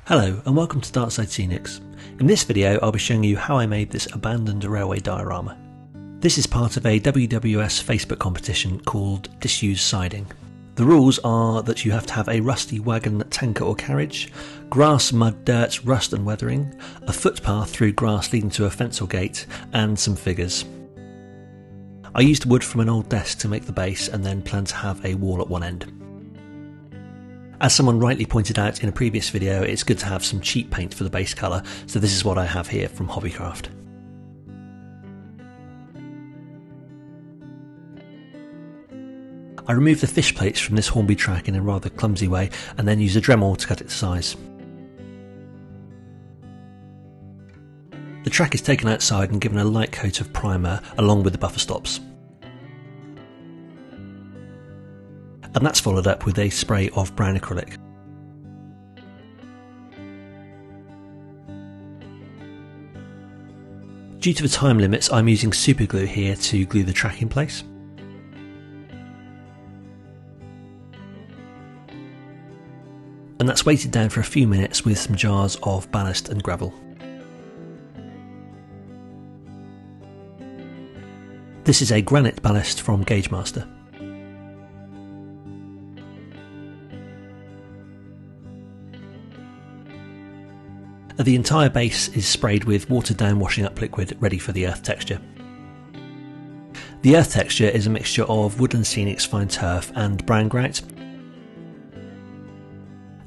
Hello and welcome to Darkside Scenics. In this video I'll be showing you how I made this abandoned railway diorama. This is part of a WWS Facebook competition called Disused Siding. The rules are that you have to have a rusty wagon, tanker or carriage, grass, mud, dirt, rust and weathering, a footpath through grass leading to a fence or gate, and some figures. I used wood from an old desk to make the base and then plan to have a wall at one end. As someone rightly pointed out in a previous video, it's good to have some cheap paint for the base colour, so this is what I have here from Hobbycraft. I removed the fish plates from this Hornby track in a rather clumsy way and then used a Dremel to cut it to size. The track is taken outside and given a light coat of primer along with the buffer stops. And that's followed up with a spray of brown acrylic. Due to the time limits, I'm using super glue here to glue the track in place. And that's weighted down for a few minutes with some jars of ballast and gravel. This is a granite ballast from Gaugemaster. The entire base is sprayed with watered down washing up liquid ready for the earth texture. The earth texture is a mixture of Woodland Scenics fine turf and brown grout.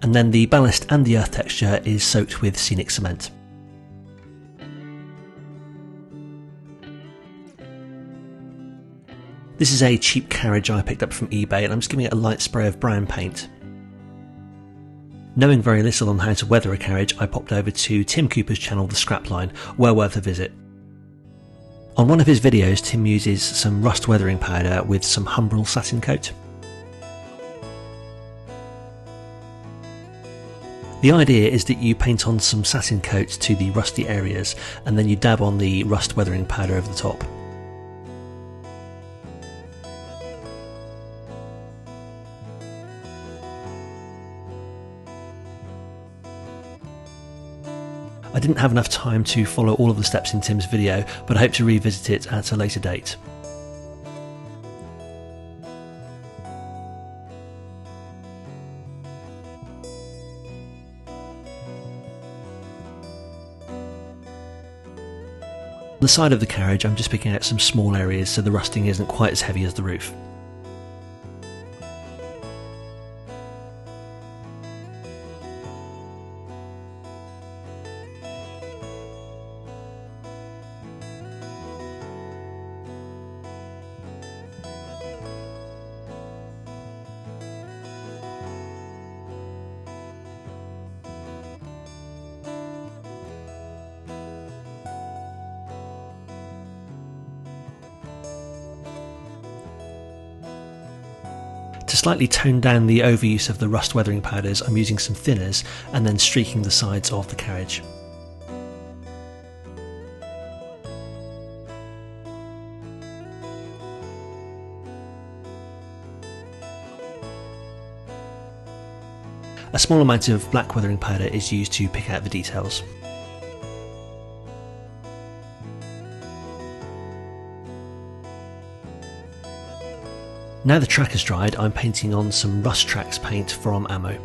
And then the ballast and the earth texture is soaked with scenic cement. This is a cheap carriage I picked up from eBay and I'm just giving it a light spray of brown paint. Knowing very little on how to weather a carriage, I popped over to Tim Cooper's channel The Scrapline, well worth a visit. On one of his videos, Tim uses some rust weathering powder with some Humbrol satin coat. The idea is that you paint on some satin coat to the rusty areas and then you dab on the rust weathering powder over the top. I didn't have enough time to follow all of the steps in Tim's video, but I hope to revisit it at a later date. On the side of the carriage I'm just picking out some small areas so the rusting isn't quite as heavy as the roof. To slightly tone down the overuse of the rust weathering powders, I'm using some thinners and then streaking the sides of the carriage. A small amount of black weathering powder is used to pick out the details. Now the track has dried, I'm painting on some Rust Tracks paint from Ammo.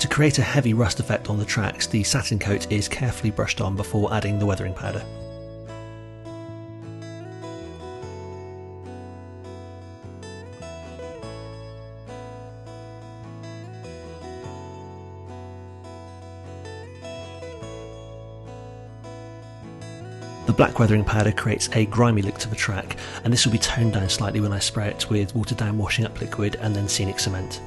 To create a heavy rust effect on the tracks, the satin coat is carefully brushed on before adding the weathering powder. The black weathering powder creates a grimy look to the track, and this will be toned down slightly when I spray it with watered down washing up liquid and then scenic cement.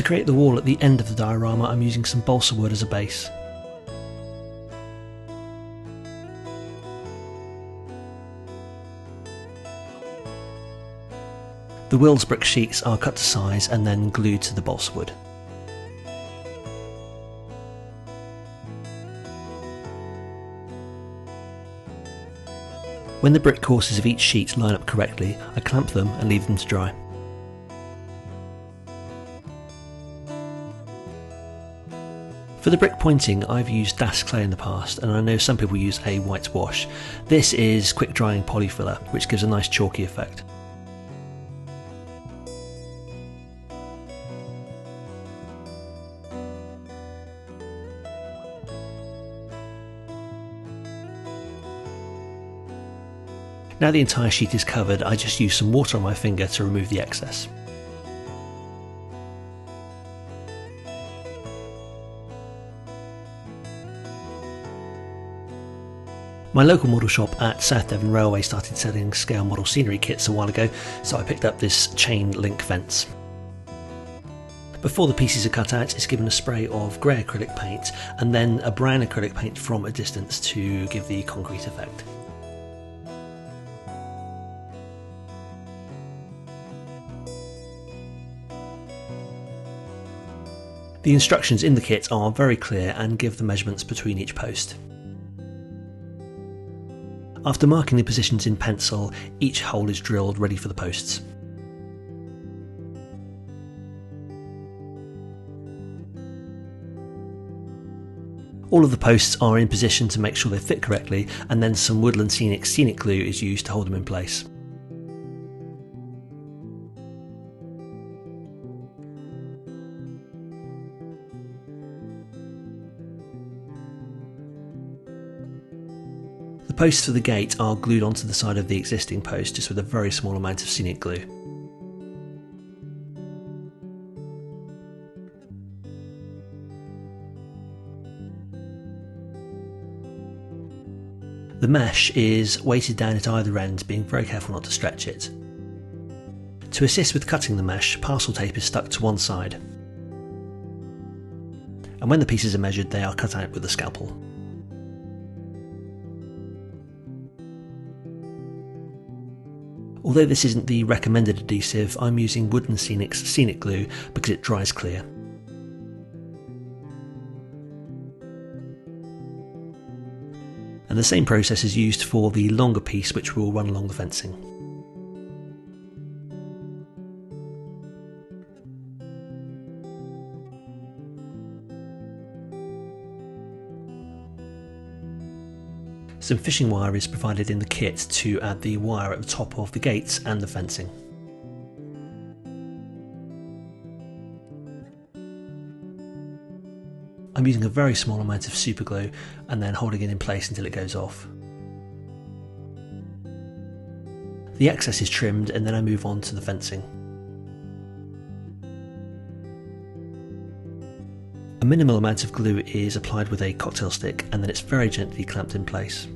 To create the wall at the end of the diorama, I'm using some balsa wood as a base. The Wills brick sheets are cut to size and then glued to the balsa wood. When the brick courses of each sheet line up correctly, I clamp them and leave them to dry. For the brick pointing, I've used Das clay in the past, and I know some people use a white wash. This is quick drying Polyfilla, which gives a nice chalky effect. Now the entire sheet is covered, I just use some water on my finger to remove the excess. My local model shop at South Devon Railway started selling scale model scenery kits a while ago, so I picked up this chain link fence. Before the pieces are cut out, it's given a spray of grey acrylic paint and then a brown acrylic paint from a distance to give the concrete effect. The instructions in the kit are very clear and give the measurements between each post. After marking the positions in pencil, each hole is drilled ready for the posts. All of the posts are in position to make sure they fit correctly, and then some Woodland Scenics scenic glue is used to hold them in place. The posts for the gate are glued onto the side of the existing post just with a very small amount of scenic glue. The mesh is weighted down at either end, being very careful not to stretch it. To assist with cutting the mesh, parcel tape is stuck to one side. And when the pieces are measured, they are cut out with a scalpel. Although this isn't the recommended adhesive, I'm using Woodland Scenics scenic glue because it dries clear. And the same process is used for the longer piece, which will run along the fencing. Some fishing wire is provided in the kit to add the wire at the top of the gates and the fencing. I'm using a very small amount of super glue and then holding it in place until it goes off. The excess is trimmed and then I move on to the fencing. A minimal amount of glue is applied with a cocktail stick and then it's very gently clamped in place.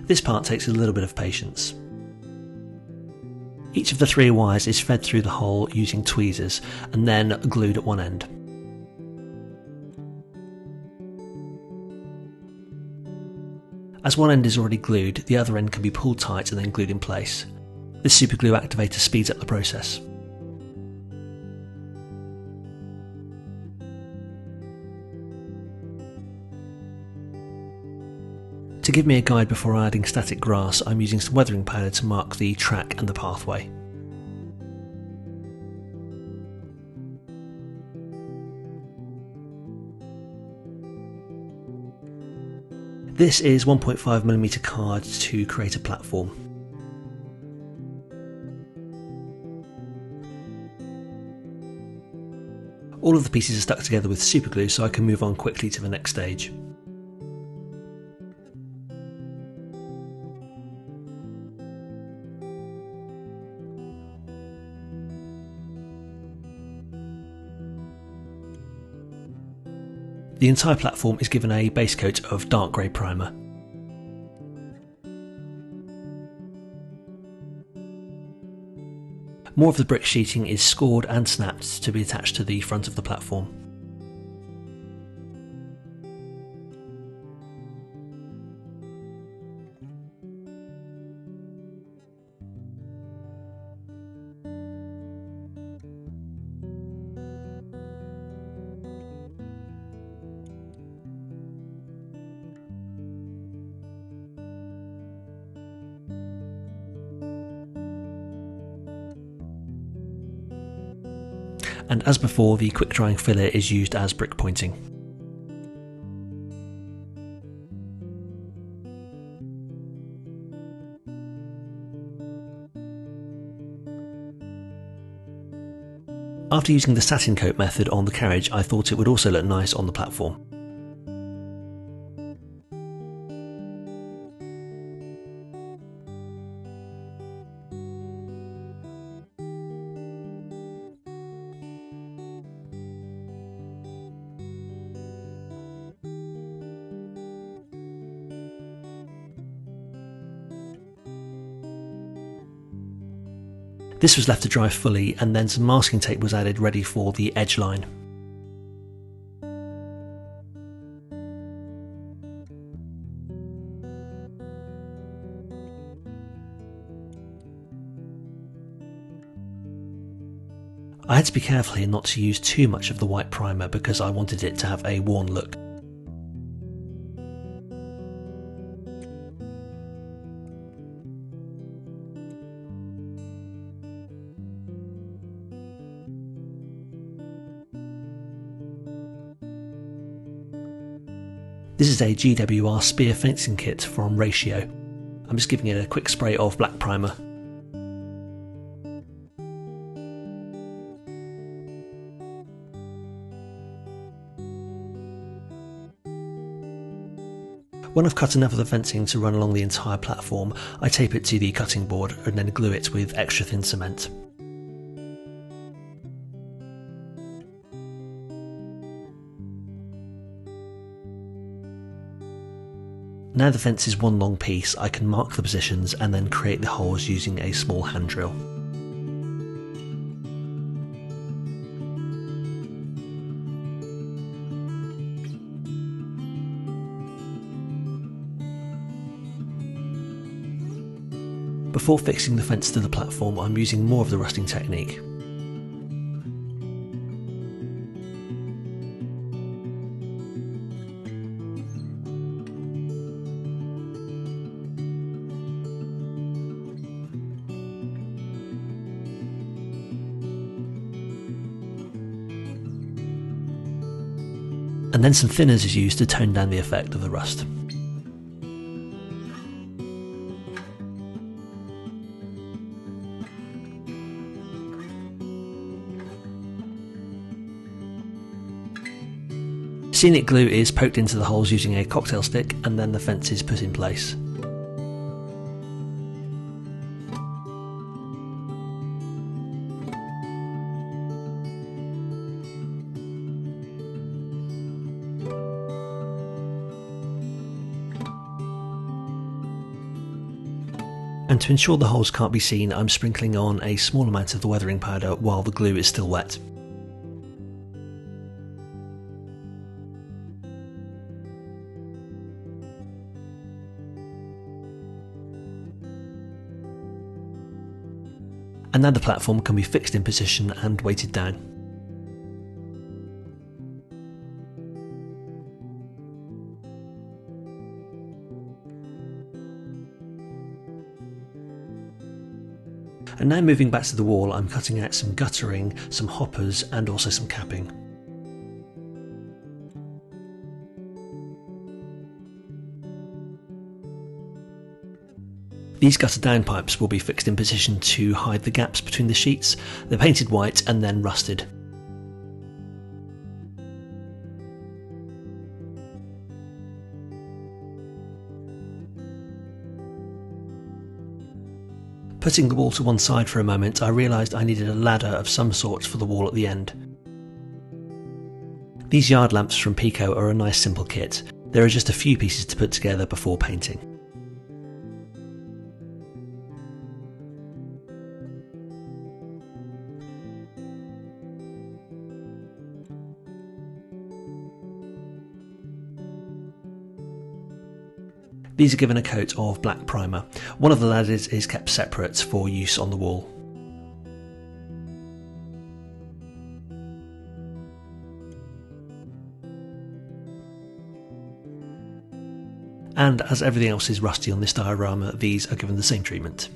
This part takes a little bit of patience. Each of the 3 wires is fed through the hole using tweezers and then glued at one end. As one end is already glued, the other end can be pulled tight and then glued in place. This superglue activator speeds up the process. To give me a guide before adding static grass, I'm using some weathering powder to mark the track and the pathway. This is 1.5mm card to create a platform. All of the pieces are stuck together with superglue so I can move on quickly to the next stage. The entire platform is given a base coat of dark grey primer. More of the brick sheeting is scored and snapped to be attached to the front of the platform. And as before, the quick drying filler is used as brick pointing. After using the satin coat method on the carriage, I thought it would also look nice on the platform. This was left to dry fully, and then some masking tape was added ready for the edge line. I had to be careful here not to use too much of the white primer because I wanted it to have a worn look. This is a GWR spear fencing kit from Ratio. I'm just giving it a quick spray of black primer. When I've cut enough of the fencing to run along the entire platform, I tape it to the cutting board and then glue it with extra thin cement. Now the fence is one long piece, I can mark the positions and then create the holes using a small hand drill. Before fixing the fence to the platform, I'm using more of the rusting technique. And then some thinners is used to tone down the effect of the rust. Scenic glue is poked into the holes using a cocktail stick, and then the fence is put in place. And to ensure the holes can't be seen, I'm sprinkling on a small amount of the weathering powder while the glue is still wet. And now the platform can be fixed in position and weighted down. And now moving back to the wall, I'm cutting out some guttering, some hoppers and also some capping. These gutter downpipes will be fixed in position to hide the gaps between the sheets. They're painted white and then rusted. Putting the wall to one side for a moment, I realised I needed a ladder of some sort for the wall at the end. These yard lamps from PECO are a nice simple kit. There are just a few pieces to put together before painting. These are given a coat of black primer. One of the ladders is kept separate for use on the wall. And as everything else is rusty on this diorama, these are given the same treatment.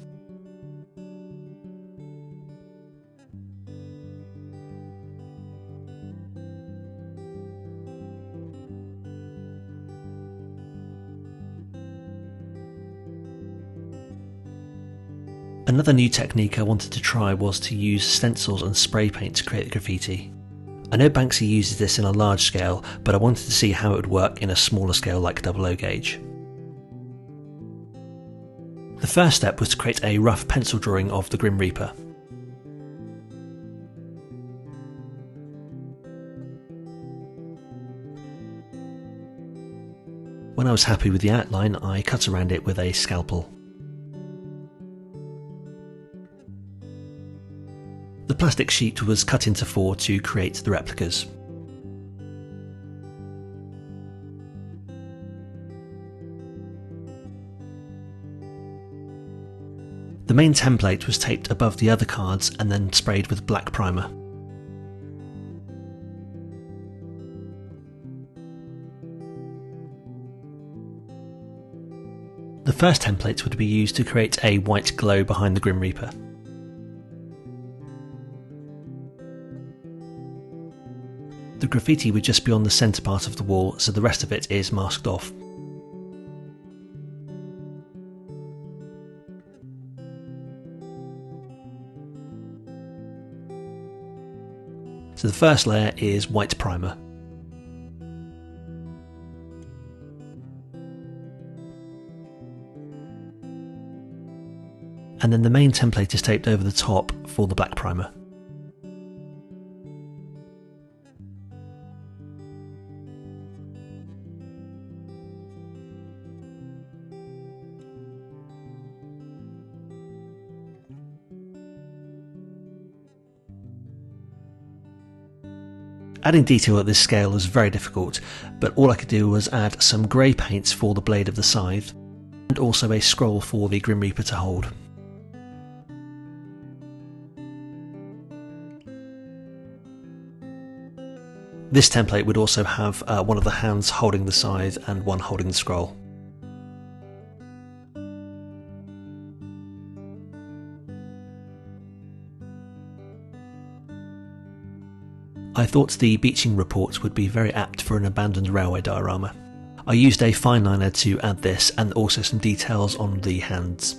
Another new technique I wanted to try was to use stencils and spray paint to create the graffiti. I know Banksy uses this in a large scale, but I wanted to see how it would work in a smaller scale like 00 gauge. The first step was to create a rough pencil drawing of the Grim Reaper. When I was happy with the outline, I cut around it with a scalpel. The plastic sheet was cut into 4 to create the replicas. The main template was taped above the other cards and then sprayed with black primer. The first template would be used to create a white glow behind the Grim Reaper. The graffiti would just be on the centre part of the wall, so the rest of it is masked off. So the first layer is white primer. And then the main template is taped over the top for the black primer. Adding detail at this scale was very difficult, but all I could do was add some grey paints for the blade of the scythe, and also a scroll for the Grim Reaper to hold. This template would also have one of the hands holding the scythe and one holding the scroll. I thought the beaching report would be very apt for an abandoned railway diorama. I used a fine liner to add this and also some details on the hands.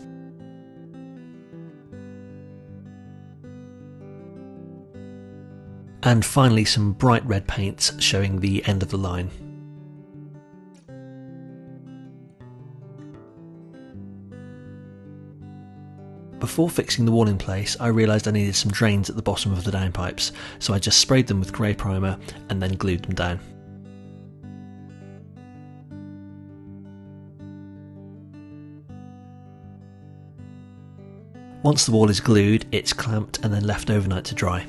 And finally some bright red paint showing the end of the line. Before fixing the wall in place, I realised I needed some drains at the bottom of the downpipes, so I just sprayed them with grey primer and then glued them down. Once the wall is glued, it's clamped and then left overnight to dry.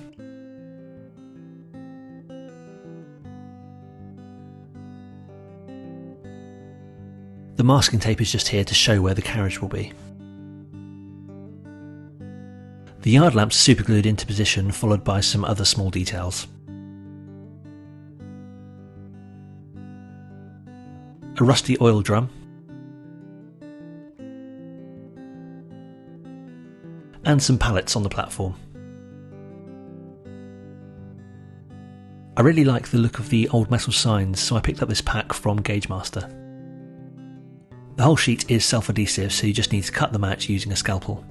The masking tape is just here to show where the carriage will be. The yard lamps are superglued into position, followed by some other small details. A rusty oil drum, and some pallets on the platform. I really like the look of the old metal signs, so I picked up this pack from Gaugemaster. The whole sheet is self-adhesive, so you just need to cut them out using a scalpel.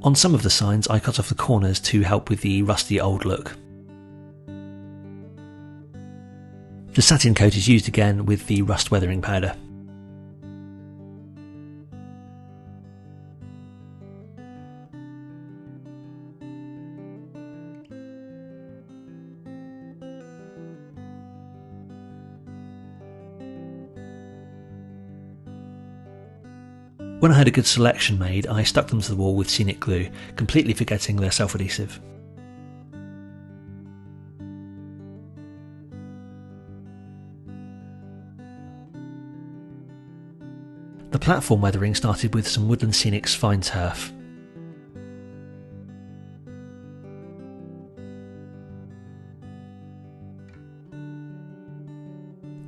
On some of the signs I cut off the corners to help with the rusty old look. The satin coat is used again with the rust weathering powder. When I had a good selection made, I stuck them to the wall with scenic glue, completely forgetting they're self-adhesive. The platform weathering started with some Woodland Scenics fine turf.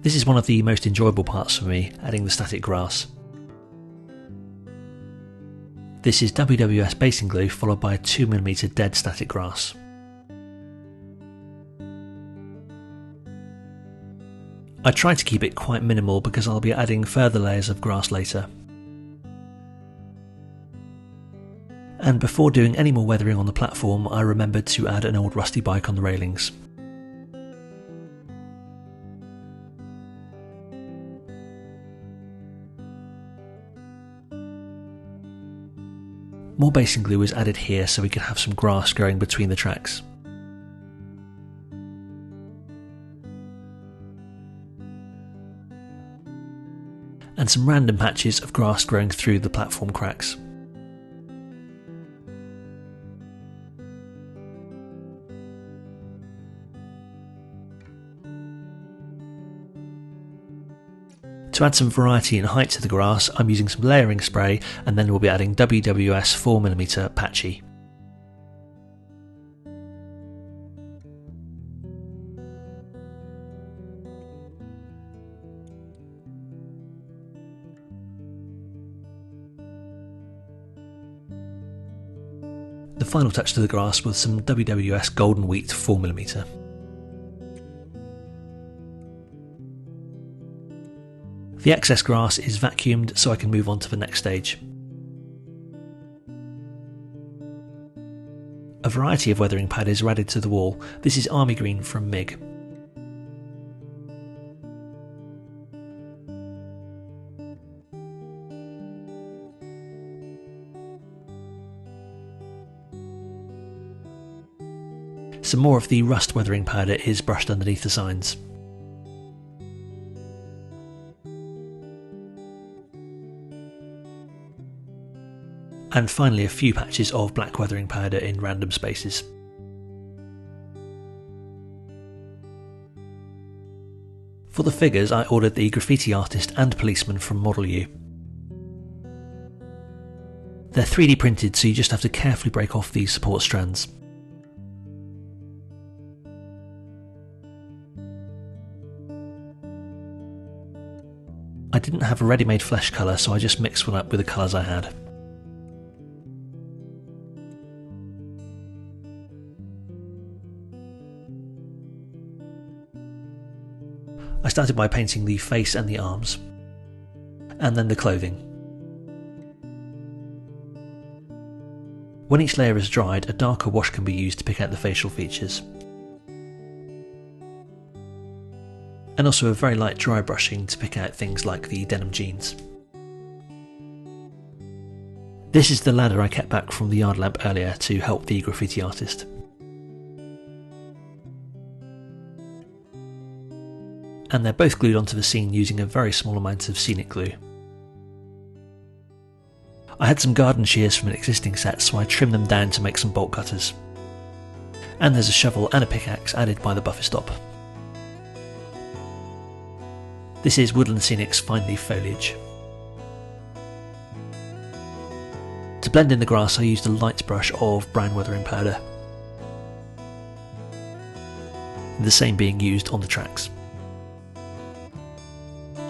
This is one of the most enjoyable parts for me, adding the static grass. This is WWS basing glue followed by 2mm dead static grass. I tried to keep it quite minimal because I'll be adding further layers of grass later. And before doing any more weathering on the platform, I remembered to add an old rusty bike on the railings. More basing glue was added here so we could have some grass growing between the tracks. And some random patches of grass growing through the platform cracks. To add some variety and height to the grass, I'm using some layering spray, and then we'll be adding WWS 4mm patchy. The final touch to the grass was some WWS Golden Wheat 4mm. The excess grass is vacuumed so I can move on to the next stage. A variety of weathering padders are added to the wall. This is Army Green from MIG. Some more of the rust weathering powder is brushed underneath the signs. And finally a few patches of black weathering powder in random spaces. For the figures, I ordered the graffiti artist and policeman from ModelU. They're 3D printed, so you just have to carefully break off the support strands. I didn't have a ready-made flesh colour, so I just mixed one up with the colours I had. I started by painting the face and the arms, and then the clothing. When each layer is dried, a darker wash can be used to pick out the facial features. And also a very light dry brushing to pick out things like the denim jeans. This is the ladder I kept back from the yard lamp earlier to help the graffiti artist. And they're both glued onto the scene using a very small amount of scenic glue. I had some garden shears from an existing set, so I trimmed them down to make some bolt cutters. And there's a shovel and a pickaxe added by the buffer stop. This is Woodland Scenics fine leaf foliage. To blend in the grass, I used a light brush of brown weathering powder. The same being used on the tracks.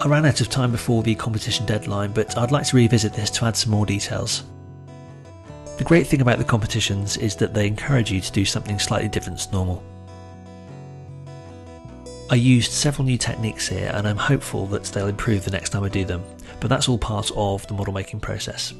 I ran out of time before the competition deadline, but I'd like to revisit this to add some more details. The great thing about the competitions is that they encourage you to do something slightly different to normal. I used several new techniques here, and I'm hopeful that they'll improve the next time I do them, but that's all part of the model making process.